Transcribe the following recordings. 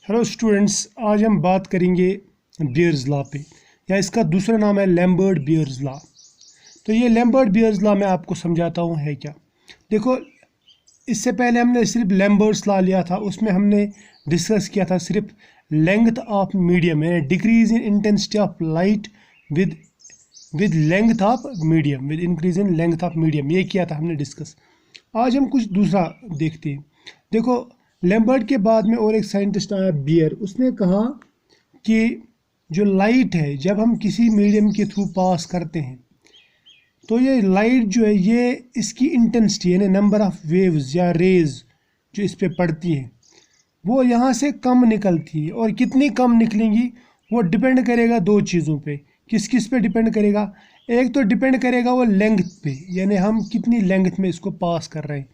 Hello students, आज हम बात करेंगे बियर्स लॉ पे, या इसका दूसरा नाम है लैम्बर्ट बियर्स लॉ। तो ये लैम्बर्ट बियर्स लॉ मैं आपको समझाता हूँ है क्या। देखो, इससे पहले हमने सिर्फ लैम्बर्ट्स लॉ लिया था, उसमें हमने डिस्कस किया था सिर्फ लेंथ ऑफ मीडियम, यानी decrease in intensity of light with length of medium, with increase in length of medium, ये किया था हमने डिस्कस। आज हम कुछ दूसरा देखते हैं। देखो, लैम्बर्ट के बाद में और एक साइंटिस्ट आया बियर, उसने कहा कि जो लाइट है जब हम किसी मीडियम के थ्रू पास करते हैं तो ये लाइट जो है ये इसकी इंटेंसिटी यानी नंबर ऑफ वेव्स या रेज जो इस पे पड़ती हैं वो यहाँ से कम निकलती है। और कितनी कम निकलेंगी वो डिपेंड करेगा दो चीज़ों पे। किस किस पे डिपेंड करेगा? एक तो डिपेंड करेगा वो लेंथ पे, यानी हम कितनी लेंथ में इसको पास कर रहे हैं।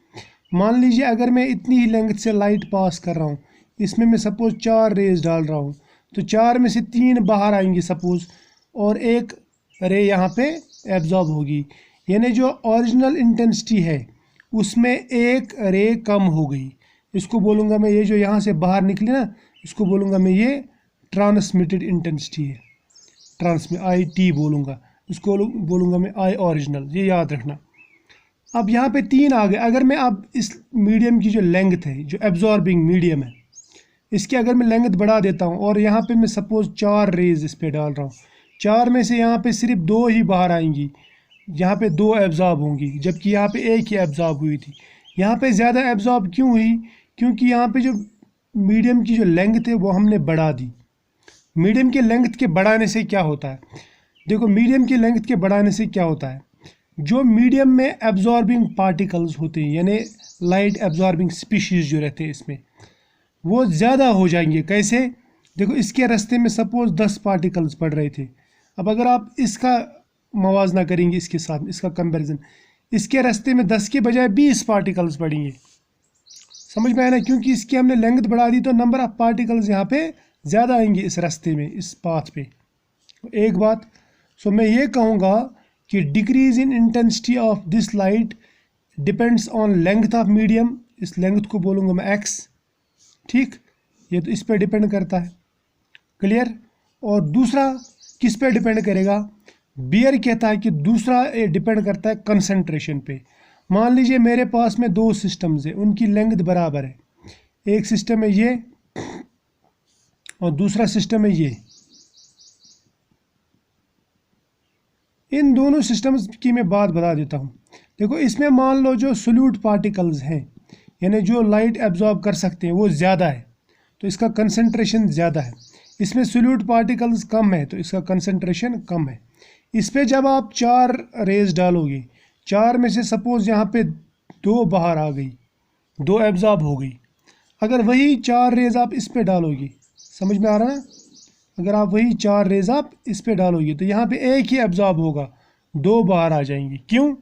मान लीजिए अगर मैं इतनी ही लेंथ से लाइट पास कर रहा हूँ, इसमें मैं सपोज़ 4 रेज डाल रहा हूँ, तो 4 में से 3 बाहर आएंगी सपोज़, और एक रे यहाँ पे एब्जॉर्ब होगी, यानी जो ओरिजिनल इंटेंसिटी है उसमें एक रे कम हो गई। इसको बोलूँगा मैं, ये जो यहाँ से बाहर निकली ना, इसको बोलूँगा मैं ये ट्रांसमिटेड इंटेंसिटी है, आई टी बोलूँगा, इसको बोलूँगा मैं आई ओरिजिनल, ये याद रखना। अब यहाँ पे 3 आ गए। अगर मैं अब इस मीडियम की जो लेंथ है, जो एब्जॉर्बिंग मीडियम है, इसकी अगर मैं लेंथ बढ़ा देता हूँ और यहाँ पे मैं सपोज़ 4 रेज इस पे डाल रहा हूँ, 4 में से यहाँ पे सिर्फ 2 ही बाहर आएंगी, यहाँ पे 2 एब्जॉर्ब होंगी, जबकि यहाँ पे एक ही एब्जॉर्ब हुई थी। यहाँ पे ज़्यादा एब्जॉर्ब क्यों हुई? क्योंकि यहाँ पे जो मीडियम की जो लेंथ है वो हमने बढ़ा दी। मीडियम के लेंथ के बढ़ाने से क्या होता है? देखो, मीडियम की लेंथ के बढ़ाने से क्या होता है, जो मीडियम में एब्जॉर्बिंग पार्टिकल्स होते हैं यानी लाइट एब्जॉर्बिंग स्पीशीज़ जो रहते हैं इसमें, वो ज़्यादा हो जाएंगे। कैसे? देखो, इसके रास्ते में सपोज़ 10 पार्टिकल्स पड़ रहे थे, अब अगर आप इसका मवाजना करेंगे इसके साथ, इसका कंपैरिजन, इसके रास्ते में 10 के बजाय 20 पार्टिकल्स पड़ेंगे। समझ में आया ना? क्योंकि इसकी हमने लेंथ बढ़ा दी तो नंबर ऑफ पार्टिकल्स यहाँ पे ज़्यादा आएंगे इस रास्ते में, इस पाथ पे। एक बात, सो मैं ये कहूँगा कि decrease in intensity of this light depends on length of medium, इस लेंथ को बोलूँगा मैं एक्स, ठीक, ये तो इस पर डिपेंड करता है। क्लियर? और दूसरा किस पे डिपेंड करेगा? बियर कहता है कि दूसरा ये डिपेंड करता है कंसंट्रेशन पे। मान लीजिए मेरे पास में 2 सिस्टम्स है, उनकी लेंथ बराबर है, एक सिस्टम है ये और दूसरा सिस्टम है ये। इन दोनों सिस्टम्स की मैं बात बता देता हूँ। देखो, इसमें मान लो जो सोल्यूट पार्टिकल्स हैं यानी जो लाइट एब्जॉर्ब कर सकते हैं वो ज़्यादा है, तो इसका कंसंट्रेशन ज़्यादा है। इसमें सोल्यूट पार्टिकल्स कम है तो इसका कंसंट्रेशन कम है। इस पर जब आप 4 रेज डालोगे, 4 में से सपोज़ यहाँ पे 2 बाहर आ गई, 2 एब्जॉर्ब हो गई, अगर वही 4 रेज आप इस पर डालोगे, समझ में आ रहा है? अगर आप वही 4 रेज आप इस पे डालोगे तो यहाँ पे एक ही एब्जॉर्ब होगा, 2 बाहर आ जाएंगे। क्यों?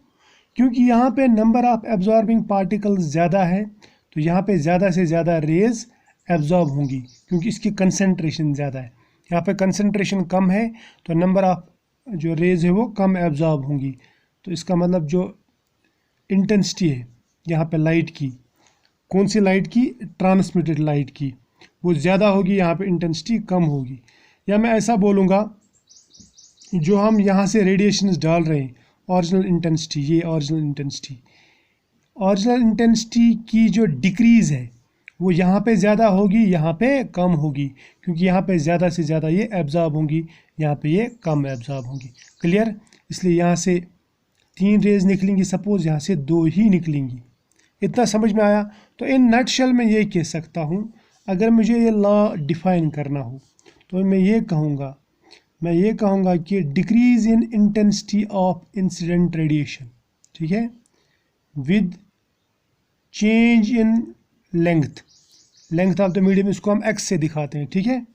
क्योंकि यहाँ पे नंबर ऑफ एब्जॉर्बिंग पार्टिकल्स ज़्यादा है, तो यहाँ पे ज़्यादा से ज़्यादा रेज एब्जॉर्ब होंगी, क्योंकि इसकी कंसंट्रेशन ज़्यादा है। यहाँ पे कंसंट्रेशन कम है तो नंबर ऑफ जो रेज है वो कम एब्जॉर्ब होंगी। तो इसका मतलब जो इंटेंसिटी है यहाँ पे लाइट की, कौन सी लाइट की? ट्रांसमिटेड लाइट की, वो ज़्यादा होगी, यहाँ पे इंटेंसिटी कम होगी। या मैं ऐसा बोलूँगा, जो हम यहाँ से रेडिएशंस डाल रहे हैं, ओरिजिनल इंटेंसिटी, ये ओरिजिनल इंटेंसिटी की जो डिक्रीज़ है वो यहाँ पे ज़्यादा होगी, यहाँ पे कम होगी, क्योंकि यहाँ पे ज़्यादा से ज़्यादा ये एब्जॉर्ब होंगी, यहाँ पे ये कम एब्जॉर्ब होंगी। क्लियर? इसलिए यहाँ से 3 रेज निकलेंगी सपोज़, यहाँ से 2 ही निकलेंगी। इतना समझ में आया? तो इन नटशेल में ये कह सकता हूँ, अगर मुझे ये लॉ डिफ़ाइन करना हो तो मैं ये कहूँगा कि decrease in intensity of incident radiation, ठीक है, with change in length of the medium, इसको हम एक्स से दिखाते हैं, ठीक है।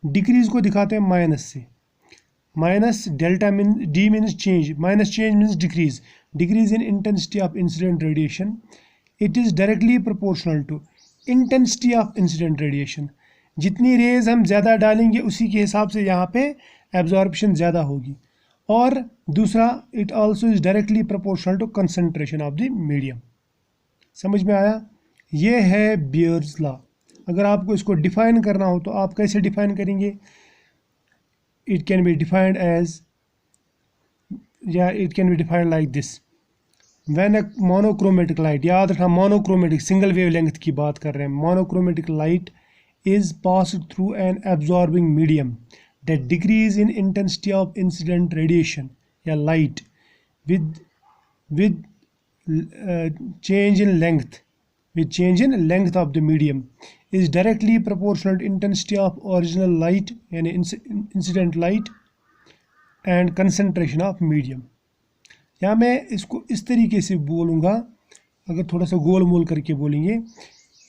डिक्रीज को दिखाते हैं माइनस से, minus delta mean D means change, minus change means decrease in intensity of incident radiation, it is directly proportional to intensity of incident radiation. जितनी रेज हम ज़्यादा डालेंगे उसी के हिसाब से यहाँ पे एब्जॉर्प्शन ज़्यादा होगी। और दूसरा, it also is directly proportional to concentration of the medium. समझ में आया? ये है बियर्स लॉ। अगर आपको इसको डिफाइन करना हो तो आप कैसे डिफाइन करेंगे? It can be defined as, या it can be defined like this. When a monochromatic light, याद रखना मोनोक्रोमेटिक सिंगल वेवलेंथ की बात कर रहे हैं। Monochromatic light is passed through an absorbing medium that decrease in intensity of incident radiation या light with change in length of the medium is directly proportional to intensity of original light यानी incident light and concentration of medium। या मैं इसको इस तरीके से बोलूँगा, अगर थोड़ा सा गोल मोल करके बोलेंगे,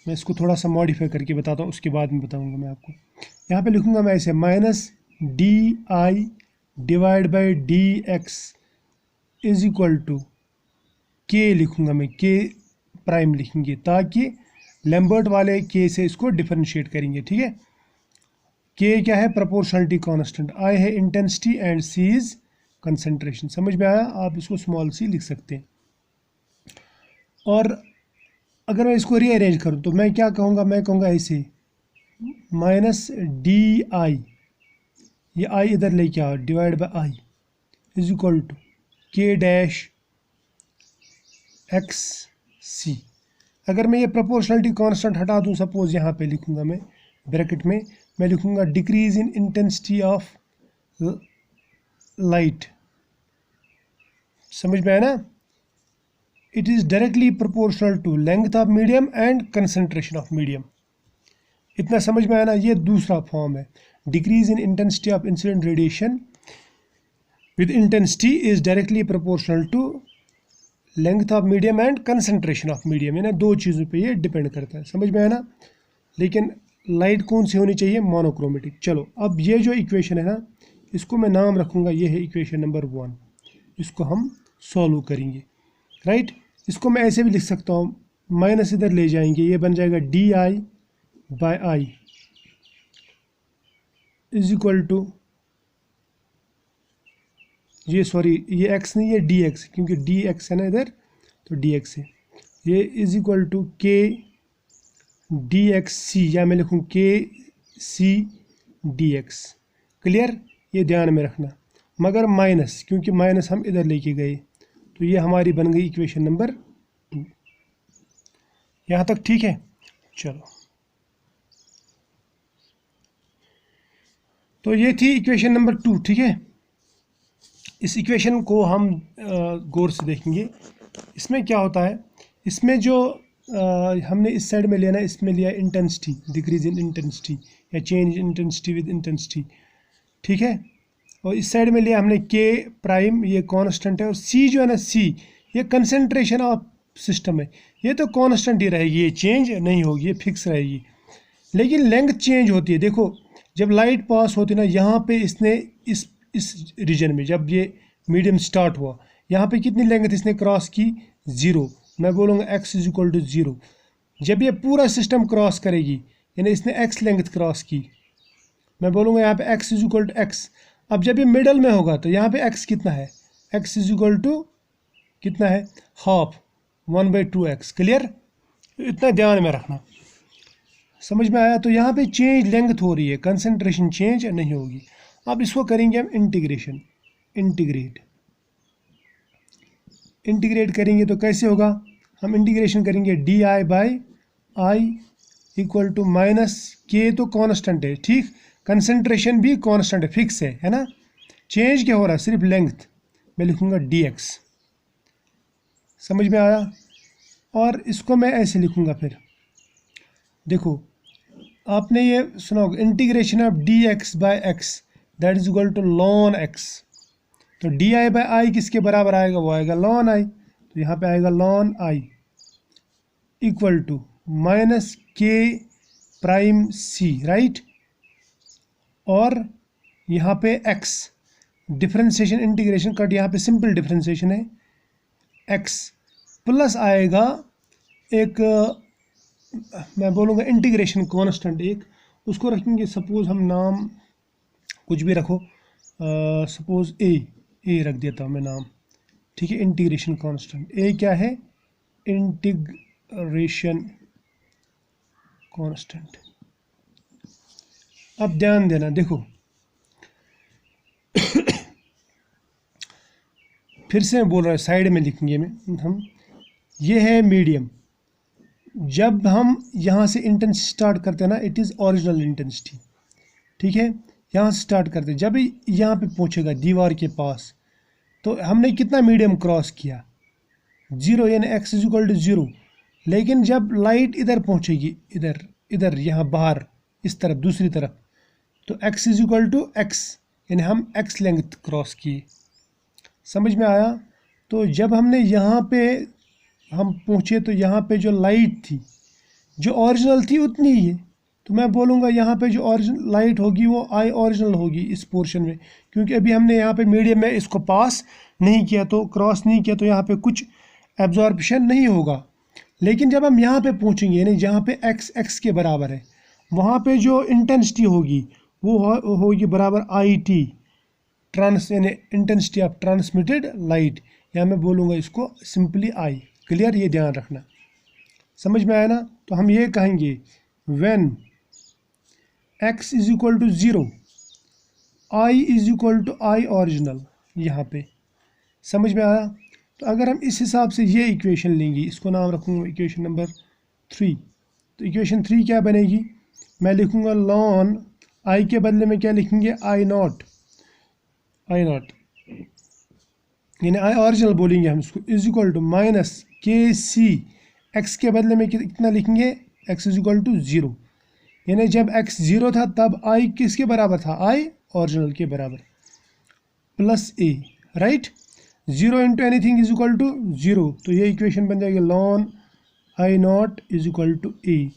मैं इसको थोड़ा सा मॉडिफाई करके बताता हूँ, उसके बाद में बताऊँगा मैं आपको। यहाँ पे लिखूँगा मैं ऐसे -di divide by D X is equal to K, लिखूँगा मैं के प्राइम लिखेंगे, ताकि लैम्बर्ट वाले के से इसको डिफरेंशिएट करेंगे। ठीक है, के क्या है? प्रोपोर्शनलिटी कांस्टेंट, आई है intensity and C is concentration. समझ में आया? आप इसको स्मॉल सी लिख सकते हैं। और अगर मैं इसको रीअरेंज करूँ तो मैं क्या कहूँगा? मैं कहूँगा ऐसे -di, ये आई इधर लेके आओ, divide by I is equal to K dash X C. अगर मैं ये प्रोपोर्शनलिटी कांस्टेंट हटा दूँ, सपोज यहाँ पे लिखूँगा मैं ब्रैकेट में, मैं लिखूँगा decrease in intensity of light. समझ में आया ना? It is directly proportional to length of medium and concentration of medium। इतना समझ में आया ना? ये दूसरा फॉर्म है। Decrease in intensity of incident radiation with intensity is directly proportional to length of medium and concentration of medium। यानी दो चीज़ों पे ये डिपेंड करता है। समझ में आया ना? लेकिन लाइट कौन सी होनी चाहिए? मोनोक्रोमेटिक। चलो, अब ये जो इक्वेशन है ना, इसको मैं नाम रखूँगा, ये है इक्वेशन नंबर 1। इसको हम सॉल्व करेंगे, राइट। इसको मैं ऐसे भी लिख सकता हूँ, माइनस इधर ले जाएंगे, ये बन जाएगा D I by I is equal to, ये सॉरी ये एक्स नहीं है, डी एक्स, क्योंकि डी एक्स है ना इधर, तो डी एक्स है। ये is equal to K D X C, या मैं लिखूँ के सी डी एक्स। क्लियर? ये ध्यान में रखना, मगर माइनस, क्योंकि माइनस हम इधर लेके गए, तो ये हमारी बन गई इक्वेशन नंबर 2। यहाँ तक ठीक है? चलो, तो ये थी इक्वेशन नंबर 2। ठीक है, इस इक्वेशन को हम गौर से देखेंगे। इसमें क्या होता है? इसमें जो हमने इस साइड में लिया ना, इसमें लिया इंटेंसिटी, डिक्रीज इन इंटेंसिटी या चेंज इंटेंसिटी विद इंटेंसिटी। ठीक है, और इस साइड में लिया हमने के प्राइम, ये कांस्टेंट है, और सी जो है ना, सी ये कंसंट्रेशन ऑफ सिस्टम है। ये तो कांस्टेंट ही रहेगी, ये चेंज नहीं होगी, ये फिक्स रहेगी। लेकिन लेंथ चेंज होती है। देखो, जब लाइट पास होती है ना, यहाँ पे इसने इस रीजन में, जब ये मीडियम स्टार्ट हुआ, यहाँ पे कितनी लेंथ इसने क्रॉस की? 0। मैं बोलूँगा x इज इक्वल टू 0। जब ये पूरा सिस्टम क्रॉस करेगी, यानी इसने x लेंथ क्रॉस की, मैं बोलूँगा यहाँ पे x is equal to x। अब जब ये मिडल में होगा तो यहाँ पे x कितना है? x इज इक्वल टू कितना है? Half, 1/2x। क्लियर? इतना ध्यान में रखना। समझ में आया? तो यहाँ पे चेंज लेंथ हो रही है, कंसंट्रेशन चेंज नहीं होगी। अब इसको करेंगे हम इंटीग्रेशन, इंटीग्रेट करेंगे तो कैसे होगा? हम इंटीग्रेशन करेंगे D I by I equal to minus K, तो कांस्टेंट है, ठीक, कंसंट्रेशन भी कांस्टेंट है, फिक्स है ना। चेंज क्या हो रहा है? सिर्फ लेंथ। मैं लिखूँगा डी एक्स। समझ में आया? और इसको मैं ऐसे लिखूँगा, फिर देखो, आपने ये सुना होगा, integration of D X by X that is equal to ln X. तो डी आई बाई आई किसके बराबर आएगा? वो आएगा लॉन आई। तो यहाँ पे आएगा ln I equal to minus K prime C, right. और यहाँ पे x, डिफ्रेंशिएशन इंटीग्रेशन कट, यहाँ पे सिंपल डिफ्रेंशिएशन है, x प्लस आएगा एक, मैं बोलूँगा इंटीग्रेशन कांस्टेंट एक, उसको रखेंगे, सपोज हम नाम कुछ भी रखो, सपोज ए रख देता हूँ मैं नाम, ठीक है। इंटीग्रेशन कांस्टेंट ए क्या है? Integration constant. अब ध्यान देना, देखो फिर से मैं बोल रहा हूँ, साइड में लिखेंगे में हम, ये है मीडियम। जब हम यहाँ से इंटेंसिटी स्टार्ट करते हैं ना, इट इज़ ओरिजिनल इंटेंसिटी, ठीक है। यहाँ से स्टार्ट करते हैं, जब यहाँ पे पहुँचेगा दीवार के पास, तो हमने कितना मीडियम क्रॉस किया, 0, यानी x इक्वल टू 0। लेकिन जब लाइट इधर पहुँचेगी, इधर इधर यहाँ बाहर इस तरफ दूसरी तरफ, तो x इक्वल टू x, यानी हम x लेंथ क्रॉस किए। समझ में आया? तो जब हमने यहाँ पे हम पहुँचे, तो यहाँ पे जो लाइट थी, जो ओरिजिनल थी उतनी ही है, तो मैं बोलूँगा यहाँ पे जो ओरिजिनल लाइट होगी वो आई ओरिजिनल होगी इस पोर्शन में, क्योंकि अभी हमने यहाँ पे मीडियम में इसको पास नहीं किया, तो क्रॉस नहीं किया, तो यहाँ पे कुछ एब्जॉर्प्शन नहीं होगा। लेकिन जब हम यहाँ पे पहुँचेंगे, यानी जहाँ पे x के बराबर है, वहाँ पे जो इंटेंसिटी होगी वो होगी बराबर आई टी, यानी इंटेंसिटी ऑफ ट्रांसमिटेड लाइट, या मैं बोलूँगा इसको सिंपली आई। क्लियर? ये ध्यान रखना। समझ में आया ना? तो हम ये कहेंगे when x is equal to 0, I is equal to I original, यहाँ पे। समझ में आया? तो अगर हम इस हिसाब से ये इक्वेशन लेंगे, इसको नाम रखूँगा इक्वेशन नंबर 3। तो इक्वेशन 3 क्या बनेगी? मैं लिखूँगा लॉन आई के बदले में क्या लिखेंगे, आई नॉट, यानी आई ओरिजिनल बोलेंगे हम इसको, is equal to minus K C, x के बदले में कितना लिखेंगे, एक्स इज इक्वल टू 0, यानी जब x 0 था तब आई किसके बराबर था, आई ओरिजिनल के बराबर, plus a, right. 0 into anything is equal to 0, तो ये इक्वेशन बन जाएगी ln I not is equal to a,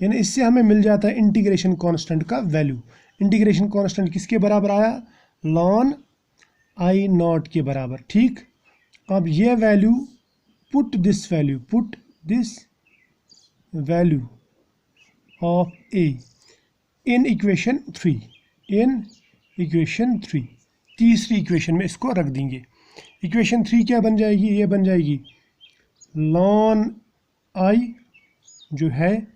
यानी इससे हमें मिल जाता है इंटीग्रेशन कांस्टेंट का वैल्यू। इंटीग्रेशन कांस्टेंट किसके बराबर आया, लॉन आई नॉट के बराबर, ठीक। अब ये value, put this value of A in equation 3, तीसरी इक्वेशन में इसको रख देंगे। इक्वेशन 3 क्या बन जाएगी, ये बन जाएगी लॉन आई जो है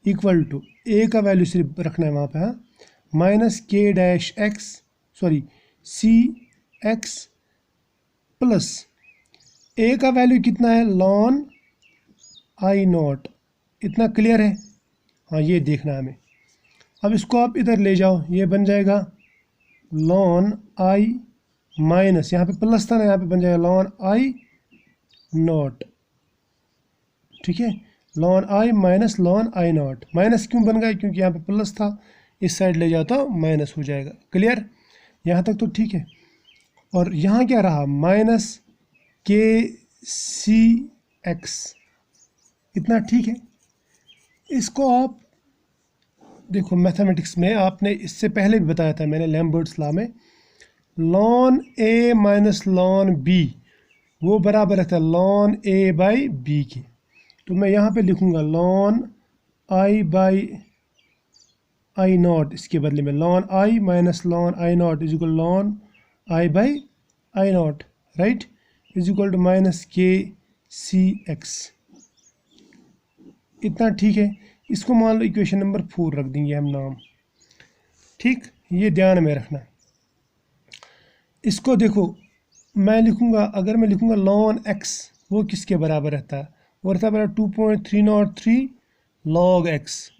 इक्वल टू ए का वैल्यू सिर्फ रखना है वहाँ पे, हाँ, माइनस के dash x, sorry C x plus a का वैल्यू कितना है, लॉन आई नॉट। इतना क्लियर है? हाँ, ये देखना है हमें। अब इसको आप इधर ले जाओ, ये बन जाएगा लॉन आई माइनस, यहाँ पे प्लस था ना, यहाँ पे बन जाएगा लॉन आई नॉट, ठीक है। Ln I minus ln I not, minus क्यों बन गया, क्योंकि यहाँ पे प्लस था, इस साइड ले जाओ तो माइनस हो जाएगा। क्लियर? यहाँ तक तो ठीक है। और यहाँ क्या रहा, माइनस के सी एक्स, इतना ठीक है। इसको आप देखो, मैथमेटिक्स में आपने इससे पहले भी बताया था मैंने, लैम्बर्ट्स लॉ में, लॉन ए माइनस लॉन बी वो बराबर रहता है लॉन ए बाई बी के। तो मैं यहाँ पे लिखूँगा ln I by I naught, इसके बदले में ln I minus ln I not is equal ln I by I naught, right, is equal to minus K C x. इतना ठीक है। इसको मान लो इक्वेशन नंबर 4 रख देंगे हम नाम, ठीक। ये ध्यान में रखना। इसको देखो, मैं लिखूँगा, अगर मैं लिखूँगा लॉन एक्स, वो किसके बराबर रहता है, वो रहता है बराबर 2.303 लॉग एक्स,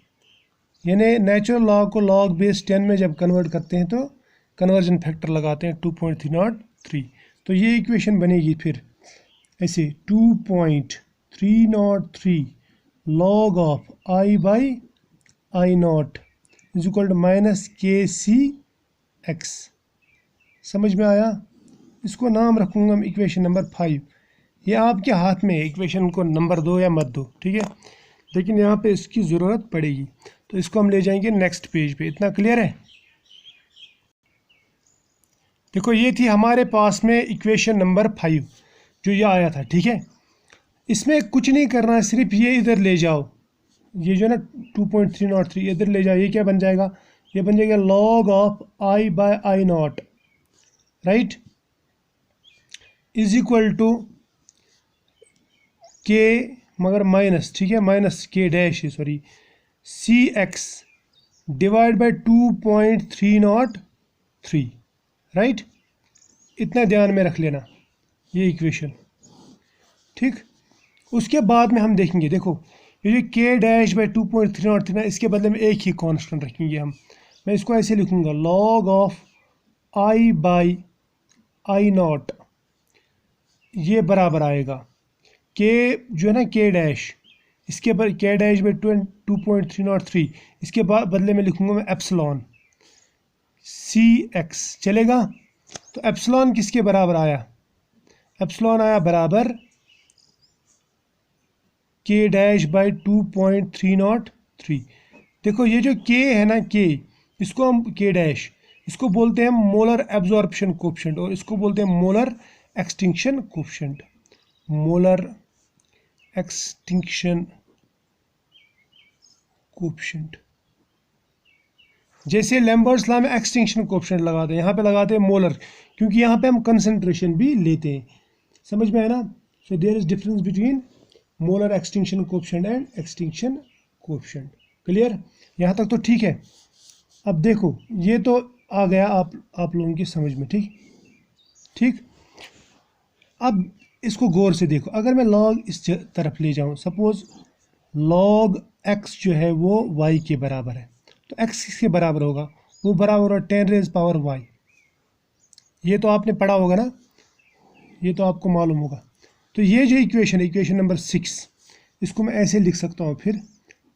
यानी नेचुरल लॉग को लॉग बेस 10 में जब कन्वर्ट करते हैं तो कन्वर्जन फैक्टर लगाते हैं 2.303। तो ये इक्वेशन बनेगी फिर ऐसे 2.303 log of I by I not is equal to minus K C x. समझ में आया? इसको नाम रखूँगा मैं इक्वेशन नंबर 5। ये आपके हाथ में है, इक्वेशन को नंबर दो या मत दो, ठीक है, लेकिन यहाँ पे इसकी ज़रूरत पड़ेगी। तो इसको हम ले जाएंगे नेक्स्ट पेज पे। इतना क्लियर है? देखो, ये थी हमारे पास में इक्वेशन नंबर 5 जो ये आया था, ठीक है। इसमें कुछ नहीं करना है, सिर्फ ये इधर ले जाओ, ये जो ना 2.303 इधर ले जाओ। ये क्या बन जाएगा, ये बन जाएगा log of I by I naught, right, is equal to K, मगर माइनस, ठीक है, माइनस के dash, sorry, C X divide by 2.303, right. इतना ध्यान में रख लेना ये इक्वेशन, ठीक। उसके बाद में हम देखेंगे, देखो ये जो k डैश बाई 2.303 है, इसके बदले में एक ही कांस्टेंट रखेंगे हम। मैं इसको ऐसे लिखूंगा, log of i by I not, ये बराबर आएगा k जो है ना k डैश, इसके बाद k डैश बाई 2.303, इसके बाद बदले में लिखूंगा मैं एप्सिलॉन cx, चलेगा। तो एप्सिलॉन किसके बराबर आया, एप्सिलॉन आया बराबर k डैश बाई 2.303। देखो ये जो k है ना, k, इसको हम k डैश, इसको बोलते हैं मोलर एब्जॉर्प्शन कोफिशिएंट और इसको बोलते हैं molar extinction coefficient. Molar extinction coefficient, जैसे लैम्बर्ट्स लॉ में एक्सटिंक्शन कोफिशिएंट लगाते हैं, यहाँ पे लगाते हैं मोलर, क्योंकि यहाँ पे हम कंसंट्रेशन भी लेते हैं। समझ में है ना। So there is difference between molar extinction coefficient and extinction coefficient. Clear, यहाँ तक तो ठीक है। अब देखो ये तो आ गया आप लोगों की समझ में, ठीक ठीक। अब इसको गौर से देखो, अगर मैं log इस तरफ ले जाऊं, सपोज log x जो है वो y के बराबर है, तो x किसके बराबर होगा, वो बराबर होगा 10 रेज़ पावर y। ये तो आपने पढ़ा होगा ना, ये तो आपको मालूम होगा। तो ये जो इक्वेशन है, इक्वेशन नंबर 6, इसको मैं ऐसे लिख सकता हूँ फिर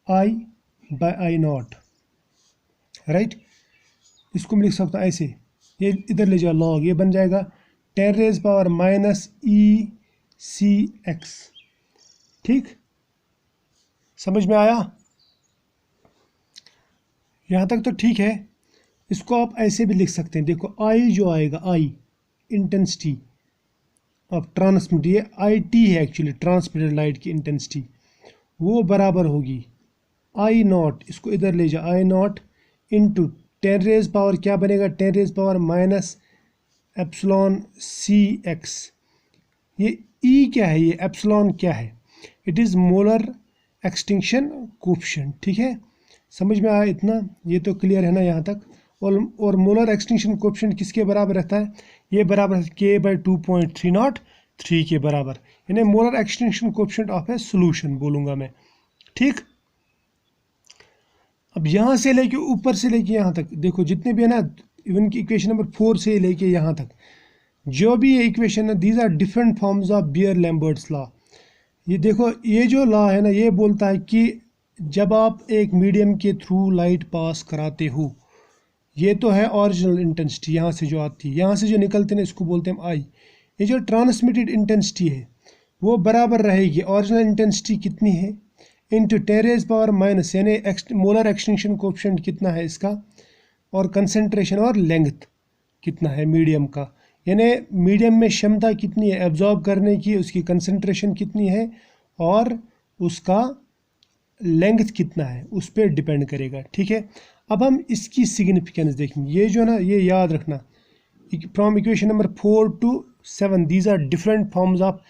i by I naught, right. इसको मैं लिख सकता हूँ ऐसे, ये इधर ले जाओ log, ये बन जाएगा 10 रेज़ पावर माइनस ECX, ठीक। समझ में आया, यहाँ तक तो ठीक है। इसको आप ऐसे भी लिख सकते हैं, देखो I जो आएगा, I इंटेंसिटी ऑफ ट्रांसमिट, ये IT है एक्चुअली, ट्रांसमिटेड लाइट की इंटेंसिटी, वो बराबर होगी I नॉट, इसको इधर ले जाओ, I not into 10 rays power क्या बनेगा, 10 rays power minus epsilon CX। ये E क्या है, ये एप्सिलॉन क्या है, it is molar extinction coefficient, ठीक है। समझ में आया इतना, ये तो क्लियर है ना यहाँ तक। और मोलर एक्सटिंक्शन कोफिशिएंट किसके बराबर रहता है, ये बराबर है k बाई 2.303 के बराबर, यानी molar extinction coefficient of a solution बोलूँगा मैं, ठीक। अब यहाँ से लेके ऊपर से लेके यहाँ तक देखो, जितने भी है ना, इवन की इक्वेशन नंबर 4 से लेके यहाँ तक जो भी ये इक्वेशन है, these are different forms of Beer Lambert's law. ये देखो ये जो लॉ है ना, ये बोलता है कि जब आप एक मीडियम के थ्रू लाइट पास कराते हो, ये तो है ओरिजिनल इंटेंसिटी, यहाँ से जो आती है, यहाँ से जो निकलते हैं इसको बोलते हैं आई। ये जो ट्रांसमिटेड इंटेंसिटी है वो बराबर रहेगी, ओरिजिनल इंटेंसिटी कितनी है इंटू 10 रेज़ पावर माइनस, यानी मोलर एक्सटिंक्शन कोफिशिएंट कितना है इसका, और कंसंट्रेशन और लेंथ कितना है मीडियम का, यानी मीडियम में क्षमता कितनी है एब्जॉर्ब करने की, उसकी कंसंट्रेशन कितनी है और उसका लेंथ कितना है, उस पर डिपेंड करेगा, ठीक है। अब हम इसकी सिग्निफिकेंस देखेंगे। ये जो ना, ये याद रखना, from equation number 4 to 7 these are different forms of